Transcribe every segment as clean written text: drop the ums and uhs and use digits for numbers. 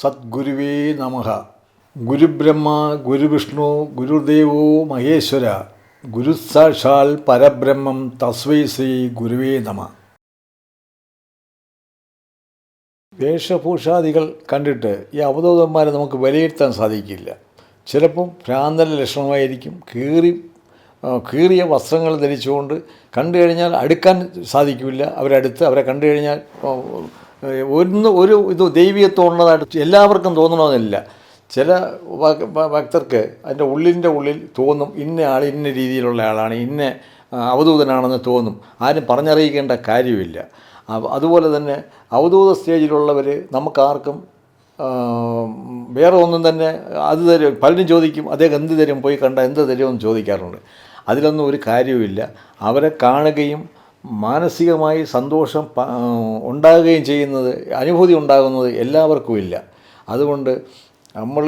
സദ്ഗുരുവേ നമഃ. ഗുരുബ്രഹ്മ ഗുരുവിഷ്ണു ഗുരുദേവോ മഹേശ്വര ഗുരുസാക്ഷാൽ പരബ്രഹ്മം തസ്മൈ ശ്രീ ഗുരുവേ നമഃ. വേഷഭൂഷാദികൾ കണ്ടിട്ട് ഈ അവധൂതന്മാരെ നമുക്ക് വിലയിരുത്താൻ സാധിക്കില്ല. ചിലപ്പം ഭ്രാന്തൻ്റെ ലക്ഷണമായിരിക്കും. കീറിയ വസ്ത്രങ്ങൾ ധരിച്ചുകൊണ്ട് കണ്ടു കഴിഞ്ഞാൽ അടുക്കാൻ സാധിക്കില്ല. അവരെ കണ്ടു കഴിഞ്ഞാൽ ഇത് ദൈവീയത്വമുള്ളതായിട്ട് എല്ലാവർക്കും തോന്നണമെന്നില്ല. ചില ഭക്തർക്ക് അതിൻ്റെ ഉള്ളിൽ തോന്നും ഇന്ന ആൾ ഇന്ന രീതിയിലുള്ള ആളാണ്, ഇന്ന അവധൂതനാണെന്ന് തോന്നും. ആരും പറഞ്ഞറിയിക്കേണ്ട കാര്യമില്ല. അതുപോലെ തന്നെ അവധൂത സ്റ്റേജിലുള്ളവർ നമുക്കാർക്കും വേറെ ഒന്നും തന്നെ അത് തരും. പലരും ചോദിക്കും അദ്ദേഹം എന്ത് തരും, പോയി കണ്ടാൽ എന്ത് തരുമെന്ന് ചോദിക്കാറുണ്ട്. അതിലൊന്നും ഒരു കാര്യവുമില്ല. അവരെ കാണുകയും മാനസികമായി സന്തോഷം ഉണ്ടാകുകയും ചെയ്യുന്നത്, അനുഭൂതി ഉണ്ടാകുന്നത് എല്ലാവർക്കും ഇല്ല. അതുകൊണ്ട് നമ്മൾ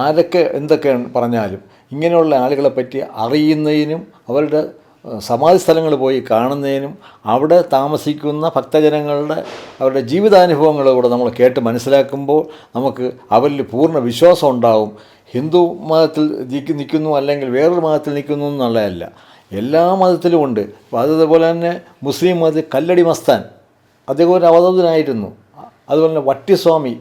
ആരൊക്കെ എന്തൊക്കെ പറഞ്ഞാലും ഇങ്ങനെയുള്ള ആളുകളെ പറ്റി അറിയുന്നതിനും അവരുടെ സമാധി സ്ഥലങ്ങൾ പോയി കാണുന്നതിനും അവിടെ താമസിക്കുന്ന ഭക്തജനങ്ങളുടെ അവരുടെ ജീവിതാനുഭവങ്ങളിലൂടെ നമ്മൾ കേട്ട് മനസ്സിലാക്കുമ്പോൾ നമുക്ക് അവരിൽ പൂർണ്ണ വിശ്വാസം ഉണ്ടാവും. ഹിന്ദു മതത്തിൽ നിൽക്കുന്നു അല്ലെങ്കിൽ വേറൊരു മതത്തിൽ നിൽക്കുന്നു എന്നുള്ളതല്ല, എല്ലാ മതത്തിലും ഉണ്ട്. അതുപോലെ തന്നെ മുസ്ലിം മതത്തിൽ കല്ലടി മസ്താൻ അദ്ദേഹം ഒരു അവധൂതനായിരുന്നു. അതുപോലെ തന്നെ വട്ടിസ്വാമി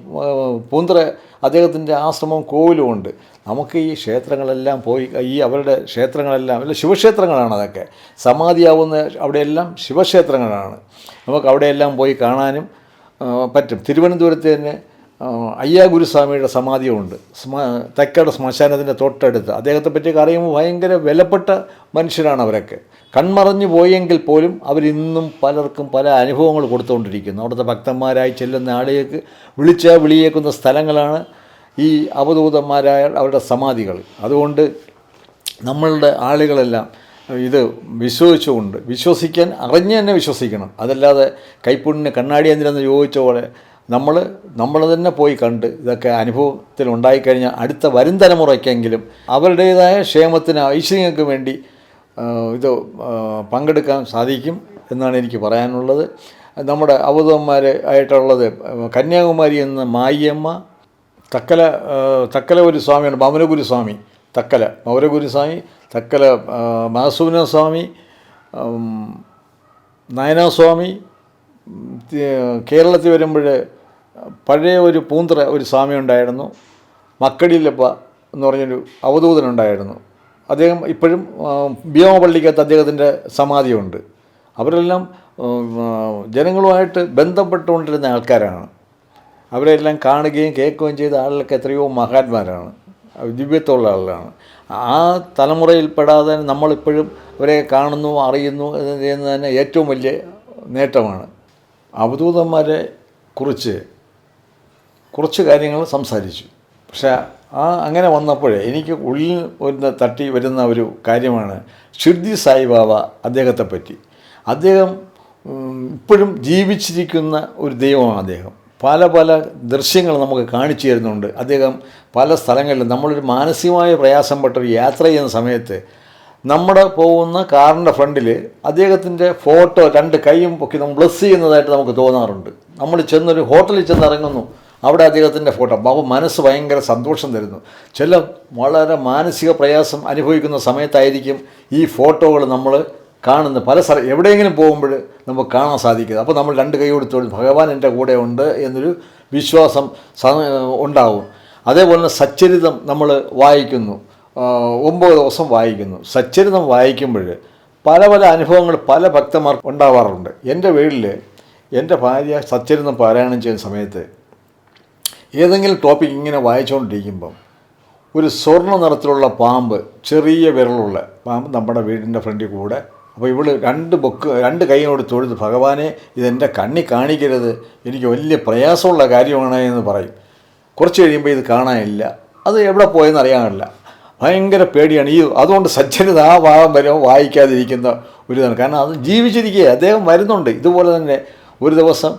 പൂന്തറ അദ്ദേഹത്തിൻ്റെ ആശ്രമവും കോവിലുമുണ്ട്. നമുക്ക് ഈ ക്ഷേത്രങ്ങളെല്ലാം പോയി അവരുടെ ക്ഷേത്രങ്ങളെല്ലാം അല്ല ശിവക്ഷേത്രങ്ങളാണ്. അതൊക്കെ സമാധിയാവുന്ന അവിടെയെല്ലാം ശിവക്ഷേത്രങ്ങളാണ്. നമുക്ക് അവിടെയെല്ലാം പോയി കാണാനും പറ്റും. തിരുവനന്തപുരത്ത് തന്നെ അയ്യാ ഗുരുസ്വാമിയുടെ സമാധിയുണ്ട്, തെക്കട ശ്മശാനത്തിൻ്റെ തൊട്ടടുത്ത്. അദ്ദേഹത്തെ പറ്റിയൊക്കെ അറിയുമ്പോൾ ഭയങ്കര വിലപ്പെട്ട മനുഷ്യരാണ് അവരൊക്കെ. കൺമറഞ്ഞു പോയെങ്കിൽ പോലും അവരിന്നും പലർക്കും പല അനുഭവങ്ങൾ കൊടുത്തുകൊണ്ടിരിക്കുന്നു. അവിടുത്തെ ഭക്തന്മാരായി ചെല്ലുന്ന ആളുകൾക്ക് വിളിയേക്കുന്ന സ്ഥലങ്ങളാണ് ഈ അവധൂതന്മാരായ അവരുടെ സമാധികൾ. അതുകൊണ്ട് നമ്മളുടെ ആളുകളെല്ലാം ഇത് വിശ്വസിക്കാൻ അറിഞ്ഞ് തന്നെ വിശ്വസിക്കണം. അതല്ലാതെ കൈപ്പുണ്ണിന് കണ്ണാടി എന്തിനെന്ന് ചോദിച്ച പോലെ നമ്മൾ തന്നെ പോയി കണ്ട് ഇതൊക്കെ അനുഭവത്തിൽ ഉണ്ടായിക്കഴിഞ്ഞാൽ അടുത്ത വരും തലമുറയ്ക്കെങ്കിലും അവരുടേതായ ക്ഷേമത്തിന് ഐശ്വര്യങ്ങൾക്ക് വേണ്ടി ഇത് പങ്കെടുക്കാൻ സാധിക്കും എന്നാണ് എനിക്ക് പറയാനുള്ളത്. നമ്മുടെ അവധൂതന്മാർ ആയിട്ടുള്ളത് കന്യാകുമാരി എന്ന മായിയമ്മ, തക്കല ഒരു സ്വാമിയാണ്, മൗനഗുരുസ്വാമി, മൗനഗുരുസ്വാമി, തക്കല മാസൂനസ്വാമി, നയനാസ്വാമി. കേരളത്തിൽ വരുമ്പോൾ പഴയ ഒരു പൂന്തറ ഒരു സ്വാമി ഉണ്ടായിരുന്നു, മക്കടിയിലപ്പ എന്ന് പറഞ്ഞൊരു അവധൂതനുണ്ടായിരുന്നു. അദ്ദേഹം ഇപ്പോഴും ഭീമപള്ളിക്കകത്ത് അദ്ദേഹത്തിൻ്റെ സമാധിയുണ്ട്. അവരെല്ലാം ജനങ്ങളുമായിട്ട് ബന്ധപ്പെട്ടുകൊണ്ടിരുന്ന ആൾക്കാരാണ്. അവരെല്ലാം കാണുകയും കേൾക്കുകയും ചെയ്ത ആളുകളൊക്കെ എത്രയോ മഹാന്മാരാണ്, ദിവ്യത്വമുള്ള ആളുകളാണ്. ആ തലമുറയിൽപ്പെടാതെ നമ്മളിപ്പോഴും അവരെ കാണുന്നു അറിയുന്നു എന്ന് തന്നെ ഏറ്റവും വലിയ നേട്ടമാണ്. അവധൂതന്മാരെ കുറിച്ച് കുറച്ച് കാര്യങ്ങൾ സംസാരിച്ചു. പക്ഷേ അങ്ങനെ വന്നപ്പോഴേ എനിക്ക് ഉള്ളിൽ തട്ടി വരുന്ന ഒരു കാര്യമാണ് ഷിർദി സായിബാബ അദ്ദേഹത്തെപ്പറ്റി. അദ്ദേഹം ഇപ്പോഴും ജീവിച്ചിരിക്കുന്ന ഒരു ദൈവമാണ്. അദ്ദേഹം പല ദൃശ്യങ്ങൾ നമുക്ക് കാണിച്ചു തരുന്നുണ്ട്. അദ്ദേഹം പല സ്ഥലങ്ങളിലും നമ്മളൊരു മാനസികമായ പ്രയാസപ്പെട്ടൊരു യാത്ര ചെയ്യുന്ന സമയത്ത് നമ്മുടെ പോകുന്ന കാറിൻ്റെ ഫ്രണ്ടിൽ അദ്ദേഹത്തിൻ്റെ ഫോട്ടോ രണ്ട് കൈയും പൊക്കി നമ്മൾ ബ്ലസ് ചെയ്യുന്നതായിട്ട് നമുക്ക് തോന്നാറുണ്ട്. നമ്മൾ ചെന്നൊരു ഹോട്ടലിൽ ചെന്നിറങ്ങുന്നു, അവിടെ അദ്ദേഹത്തിൻ്റെ ഫോട്ടോ. അപ്പോൾ മനസ്സ് ഭയങ്കര സന്തോഷം തരുന്നു. ചില വളരെ മാനസിക പ്രയാസം അനുഭവിക്കുന്ന സമയത്തായിരിക്കും ഈ ഫോട്ടോകൾ നമ്മൾ കാണുന്നത്. പല എവിടെയെങ്കിലും പോകുമ്പോൾ നമുക്ക് കാണാൻ സാധിക്കുന്നത്. അപ്പോൾ നമ്മൾ രണ്ട് കൈ കൊടുത്തോളും ഭഗവാൻ എൻ്റെ കൂടെ ഉണ്ട് എന്നൊരു വിശ്വാസം ഉണ്ടാവും. അതേപോലെ തന്നെ സച്ചരിതം നമ്മൾ വായിക്കുന്നു, 9 ദിവസം വായിക്കുന്നു. സച്ചരിതം വായിക്കുമ്പോൾ പല അനുഭവങ്ങൾ പല ഭക്തന്മാർക്ക് ഉണ്ടാവാറുണ്ട്. എൻ്റെ വീട്ടിൽ എൻ്റെ ഭാര്യ സച്ചരിതം പാരായണം ചെയ്യുന്ന സമയത്ത് ഏതെങ്കിലും ടോപ്പിക് ഇങ്ങനെ വായിച്ചുകൊണ്ടിരിക്കുമ്പം ഒരു സ്വർണ്ണ നിറത്തിലുള്ള പാമ്പ്, ചെറിയ വിരലുള്ള പാമ്പ് നമ്മുടെ വീടിൻ്റെ ഫ്രണ്ടിൽ കൂടെ. അപ്പോൾ ഇവള് രണ്ട് കൈയോട് തൊഴുത് ഭഗവാനെ ഇതെൻ്റെ കണ്ണി കാണിക്കരുത്, എനിക്ക് വലിയ പ്രയാസമുള്ള കാര്യമാണ് എന്ന് പറയും. കുറച്ച് കഴിയുമ്പോൾ ഇത് കാണാനില്ല, അത് എവിടെ പോയെന്ന് അറിയാനില്ല. ഭയങ്കര പേടിയാണ്. അതുകൊണ്ട് സജ്ജനത ആ ഭാഗം വരെ വായിക്കാതിരിക്കുന്ന ഒരു ഇതാണ്. കാരണം അത് ജീവിച്ചിരിക്കുക, അദ്ദേഹം വരുന്നുണ്ട്. ഇതുപോലെ തന്നെ ഒരു ദിവസം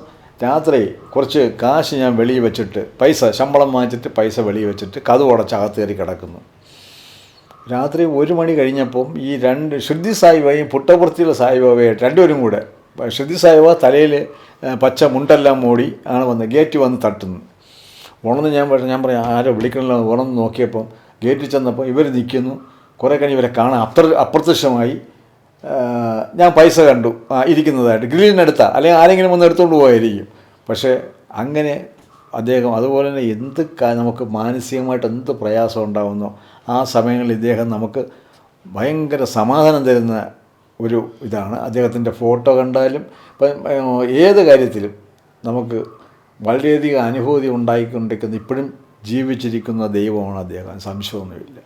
രാത്രി കുറച്ച് കാശ് ഞാൻ വെളിയിൽ വെച്ചിട്ട് ശമ്പളം വാങ്ങിച്ചിട്ട് പൈസ വെളിയിൽ വെച്ചിട്ട് കതവ് അടച്ച് അകത്ത് കയറി കിടക്കുന്നു. രാത്രി 1 മണി കഴിഞ്ഞപ്പം ഈ ഷിർദി സായിബാബയും പുട്ടപുറത്തിയുള്ള സായിബാബയായിട്ട് രണ്ടുപേരും കൂടെ, ഷിർദി സായിബാബ തലയിൽ പച്ച മുണ്ടെല്ലാം മൂടി ആണ് ഗേറ്റ് വന്ന് തട്ടുന്നു. ഉണർന്ന് ഞാൻ പറയാം ആരോ വിളിക്കണമല്ലോ, ഉണർന്ന് നോക്കിയപ്പം ഗേറ്റിൽ ചെന്നപ്പോൾ ഇവർ നിൽക്കുന്നു. കുറേ കഴിഞ്ഞ് ഇവരെ കാണാൻ അപ്രത്യക്ഷമായി. ഞാൻ പൈസ കണ്ടു ഇരിക്കുന്നതായിട്ട്, ഗ്രില്ലിനടുത്താണ്, അല്ലെങ്കിൽ ആരെങ്കിലും വന്ന് എടുത്തുകൊണ്ട് പോയായിരിക്കും. പക്ഷേ അങ്ങനെ അദ്ദേഹം അതുപോലെ തന്നെ നമുക്ക് മാനസികമായിട്ട് എന്ത് പ്രയാസം ഉണ്ടാകുന്നോ ആ സമയങ്ങളിൽ ഇദ്ദേഹം നമുക്ക് ഭയങ്കര സമാധാനം തരുന്ന ഒരു ഇതാണ്. അദ്ദേഹത്തിൻ്റെ ഫോട്ടോ കണ്ടാലും ഇപ്പം ഏത് കാര്യത്തിലും നമുക്ക് വളരെയധികം അനുഭൂതി ഉണ്ടായിക്കൊണ്ടിരിക്കുന്ന, ഇപ്പോഴും ജീവിച്ചിരിക്കുന്ന ദൈവമാണ് അദ്ദേഹം, സംശയമൊന്നുമില്ല.